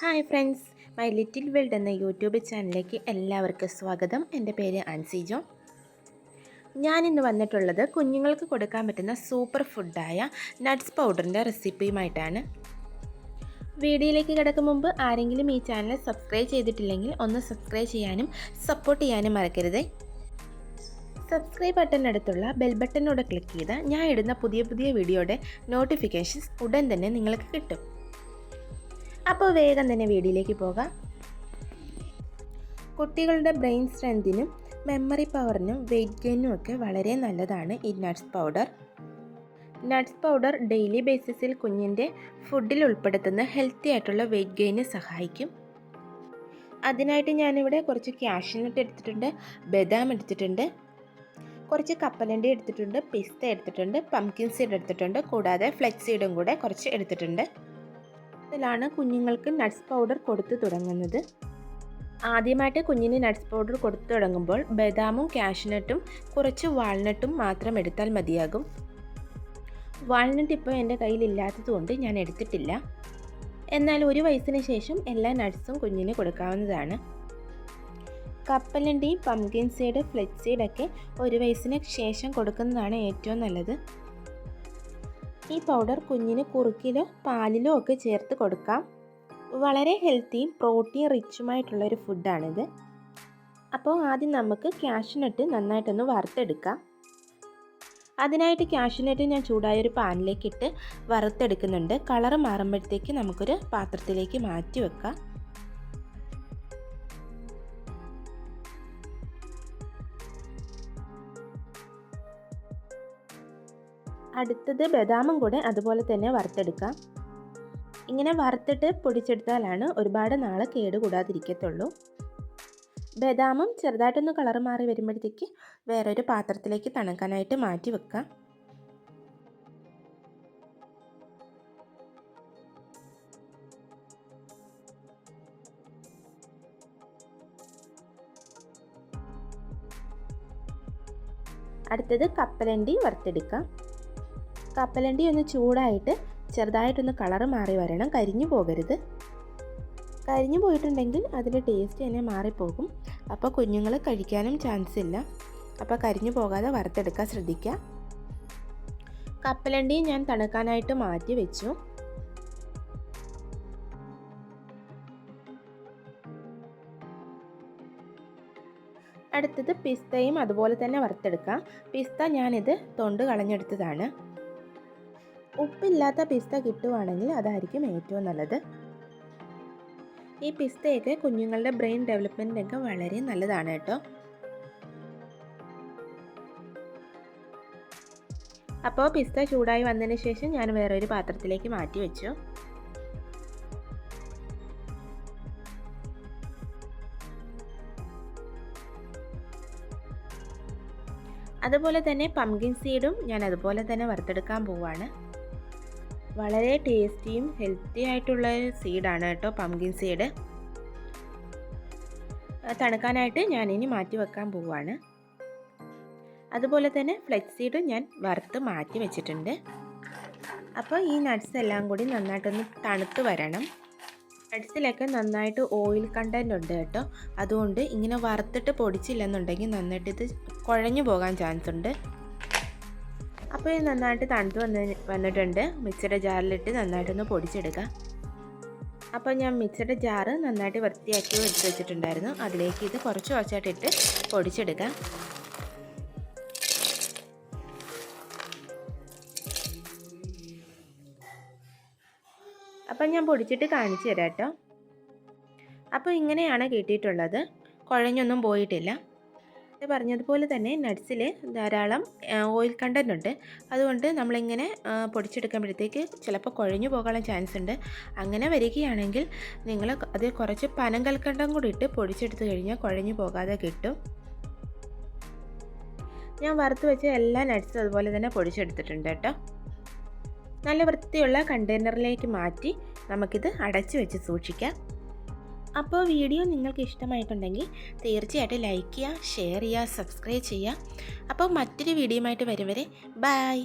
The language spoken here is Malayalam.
Hi friends, my little world എന്ന യൂട്യൂബ് ചാനലിലേക്ക് എല്ലാവർക്കും സ്വാഗതം. എൻ്റെ പേര് ആൻസി ജോൺ. ഞാനിന്ന് വന്നിട്ടുള്ളത് കുഞ്ഞുങ്ങൾക്ക് കൊടുക്കാൻ പറ്റുന്ന സൂപ്പർ ഫുഡായ നട്ട്സ് പൗഡറിൻ്റെ റെസിപ്പിയുമായിട്ടാണ്. വീഡിയോയിലേക്ക് കിടക്കും മുമ്പ് ആരെങ്കിലും ഈ ചാനൽ സബ്സ്ക്രൈബ് ചെയ്തിട്ടില്ലെങ്കിൽ ഒന്ന് സബ്സ്ക്രൈബ് ചെയ്യാനും സപ്പോർട്ട് ചെയ്യാനും മറക്കരുത്. സബ്സ്ക്രൈബ് ബട്ടണിനടുത്തുള്ള ബെൽ ബട്ടനോട് ക്ലിക്ക് ചെയ്താൽ ഞാൻ ഇടുന്ന പുതിയ വീഡിയോയുടെ നോട്ടിഫിക്കേഷൻസ് ഉടൻ തന്നെ നിങ്ങൾക്ക് കിട്ടും. അപ്പോൾ വേഗം തന്നെ വീഡിയോയിലേക്ക് പോകാം. കുട്ടികളുടെ ബ്രെയിൻ സ്ട്രെങ്തിനും മെമ്മറി പവറിനും വെയിറ്റ് ഗെയിനും ഒക്കെ വളരെ നല്ലതാണ് ഈ nuts powder. Nuts powder daily ബേസിസിൽ കുഞ്ഞിൻ്റെ ഫുഡിൽ ഉൾപ്പെടുത്തുന്ന ഹെൽത്തി ആയിട്ടുള്ള വെയിറ്റ് ഗെയിന് സഹായിക്കും. അതിനായിട്ട് ഞാനിവിടെ കുറച്ച് കാഷ്യൂനട്ട് എടുത്തിട്ടുണ്ട്, ബദാം എടുത്തിട്ടുണ്ട്, കുറച്ച് കപ്പലണ്ടി എടുത്തിട്ടുണ്ട്, പിസ്ത എടുത്തിട്ടുണ്ട്, പംകിൻ സീഡ് എടുത്തിട്ടുണ്ട്, കൂടാതെ ഫ്ലെക്സ് സീഡും കൂടെ കുറച്ച് എടുത്തിട്ടുണ്ട്. ഇതിലാണ് കുഞ്ഞുങ്ങൾക്ക് നട്ട്സ് പൗഡർ കൊടുത്തു തുടങ്ങുന്നത്. ആദ്യമായിട്ട് കുഞ്ഞിന് നട്ട്സ് പൗഡർ കൊടുത്തു തുടങ്ങുമ്പോൾ ബദാമും കാഷ്യൂനട്ടും കുറച്ച് വാൾനട്ടും മാത്രം എടുത്താൽ മതിയാകും. വാൾനട്ട് ഇപ്പോൾ എൻ്റെ കയ്യിലില്ലാത്തതുകൊണ്ട് ഞാൻ എടുത്തിട്ടില്ല. എന്നാൽ 1 വയസ്സിന് ശേഷം എല്ലാ നട്ട്സും കുഞ്ഞിന് കൊടുക്കാവുന്നതാണ്. കപ്പലണ്ടി, പംകിൻ സീഡ്, ഫ്ലെക്സ് സീഡൊക്കെ 1 വയസ്സിന് ശേഷം കൊടുക്കുന്നതാണ് ഏറ്റവും നല്ലത്. ഈ പൗഡർ കുഞ്ഞിന് കുറുക്കിലോ പാലിലോ ഒക്കെ ചേർത്ത് കൊടുക്കാം. വളരെ ഹെൽത്തിയും പ്രോട്ടീൻ റിച്ചുമായിട്ടുള്ളൊരു ഫുഡാണിത്. അപ്പോൾ ആദ്യം നമുക്ക് കാഷ്യൂനട്ട് നന്നായിട്ടൊന്ന് വറുത്തെടുക്കാം. അതിനായിട്ട് കാഷ്യൂനട്ട് ഞാൻ ചൂടായൊരു പാനിലേക്കിട്ട് വറുത്തെടുക്കുന്നുണ്ട്. കളറ് മാറുമ്പോഴത്തേക്ക് നമുക്കൊരു പാത്രത്തിലേക്ക് മാറ്റി വെക്കാം. അടുത്തത് ബദാമും കൂടെ അതുപോലെ തന്നെ വറുത്തെടുക്കാം. ഇങ്ങനെ വറുത്തിട്ട് പൊടിച്ചെടുത്താലാണ് ഒരുപാട് നാൾ കേടുകൂടാതിരിക്കത്തുള്ളൂ. ബദാമും ചെറുതായിട്ടൊന്ന് കളർ മാറി വരുമ്പോഴത്തേക്ക് വേറൊരു പാത്രത്തിലേക്ക് തണുക്കാനായിട്ട് മാറ്റി വെക്കാം. അടുത്തത് കപ്പലണ്ടി വറുത്തെടുക്കാം. കപ്പലണ്ടി ഒന്ന് ചൂടായിട്ട് ചെറുതായിട്ടൊന്ന് കളറ് മാറി വരണം, കരിഞ്ഞു പോകരുത്. കരിഞ്ഞു പോയിട്ടുണ്ടെങ്കിൽ അതിൻ്റെ ടേസ്റ്റ് തന്നെ മാറിപ്പോകും. അപ്പോൾ കുഞ്ഞുങ്ങൾ കഴിക്കാനും ചാൻസ് ഇല്ല. അപ്പോൾ കരിഞ്ഞു പോകാതെ വറുത്തെടുക്കാൻ ശ്രദ്ധിക്കുക. കപ്പലണ്ടി ഞാൻ തണുക്കാനായിട്ട് മാറ്റി വെച്ചു. അടുത്തത് പിസ്തയും അതുപോലെ തന്നെ വറുത്തെടുക്കാം. പിസ്ത ഞാനിത് തൊണ്ട് കളഞ്ഞെടുത്തതാണ്. ഉപ്പില്ലാത്ത പിസ്ത കിട്ടുവാണെങ്കിൽ അതായിരിക്കും ഏറ്റവും നല്ലത്. ഈ പിസ്തയൊക്കെ കുഞ്ഞുങ്ങളുടെ ബ്രെയിൻ ഡെവലപ്മെൻറ്റിനൊക്കെ വളരെ നല്ലതാണ് കേട്ടോ. അപ്പോൾ പിസ്ത ചൂടായി വന്നതിന് ശേഷം ഞാൻ വേറൊരു പാത്രത്തിലേക്ക് മാറ്റി വെച്ചു. അതുപോലെ തന്നെ പംകിൻ സീഡും ഞാൻ അതുപോലെ തന്നെ വറുത്തെടുക്കാൻ പോവാണ്. വളരെ ടേസ്റ്റിയും ഹെൽത്തി ആയിട്ടുള്ള സീഡാണ് കേട്ടോ പംകിൻ സീഡ്. തണുക്കാനായിട്ട് ഞാനിനി മാറ്റി വെക്കാൻ പോവാണ്. അതുപോലെ തന്നെ ഫ്ലെക്സ് സീഡും ഞാൻ വറുത്ത് മാറ്റി വെച്ചിട്ടുണ്ട്. അപ്പോൾ ഈ നട്ട്സ് എല്ലാം കൂടി നന്നായിട്ടൊന്ന് തണുത്ത് വരണം. നട്ട്സിലൊക്കെ നന്നായിട്ട് ഓയിൽ കണ്ടൻറ് ഉണ്ട് കേട്ടോ. അതുകൊണ്ട് ഇങ്ങനെ വറുത്തിട്ട് പൊടിച്ചില്ലെന്നുണ്ടെങ്കിൽ നന്നായിട്ട് ഇത് കുഴഞ്ഞു പോകാൻ ചാൻസ് ഉണ്ട്. അപ്പോൾ ഇത് നന്നായിട്ട് തണുത്ത് വന്നിട്ടുണ്ട്. മിക്സിയുടെ ജാറിലിട്ട് നന്നായിട്ടൊന്ന് പൊടിച്ചെടുക്കാം. അപ്പോൾ ഞാൻ മിക്സിയുടെ ജാറ് നന്നായിട്ട് വൃത്തിയാക്കി എടുത്ത് വെച്ചിട്ടുണ്ടായിരുന്നു. അതിലേക്ക് ഇത് കുറച്ചായിട്ടിട്ട് പൊടിച്ചെടുക്കാം. അപ്പം ഞാൻ പൊടിച്ചിട്ട് കാണിച്ചു തരാം കേട്ടോ. അപ്പോൾ ഇങ്ങനെയാണ് കിട്ടിയിട്ടുള്ളത്. കുഴഞ്ഞൊന്നും പോയിട്ടില്ല. പറഞ്ഞതുപോലെ തന്നെ നട്ട്സിൽ ധാരാളം ഓയിൽ കണ്ടൻ്റ് ഉണ്ട്. അതുകൊണ്ട് നമ്മളിങ്ങനെ പൊടിച്ചെടുക്കുമ്പോഴത്തേക്ക് ചിലപ്പോൾ കുഴഞ്ഞു പോകാനുള്ള ചാൻസ് ഉണ്ട്. അങ്ങനെ വരികയാണെങ്കിൽ നിങ്ങൾ അതിൽ കുറച്ച് പനങ്കൽക്കണ്ടം കൂടി ഇട്ട് പൊടിച്ചെടുത്ത് കഴിഞ്ഞാൽ കുഴഞ്ഞു പോകാതെ കിട്ടും. ഞാൻ വറുത്ത് വെച്ച എല്ലാ നട്ട്സും അതുപോലെ തന്നെ പൊടിച്ചെടുത്തിട്ടുണ്ട് കേട്ടോ. നല്ല വൃത്തിയുള്ള കണ്ടെയ്നറിലേക്ക് മാറ്റി നമുക്കിത് അടച്ചു വെച്ച് സൂക്ഷിക്കാം. അപ്പോൾ വീഡിയോ നിങ്ങൾക്ക് ഇഷ്ടമായിട്ടുണ്ടെങ്കിൽ തീർച്ചയായിട്ടും ലൈക്ക് ചെയ്യുക, ഷെയർ ചെയ്യുക, സബ്സ്ക്രൈബ് ചെയ്യുക. അപ്പോൾ മറ്റൊരു വീഡിയോയുമായിട്ട് വരും വരെ ബൈ.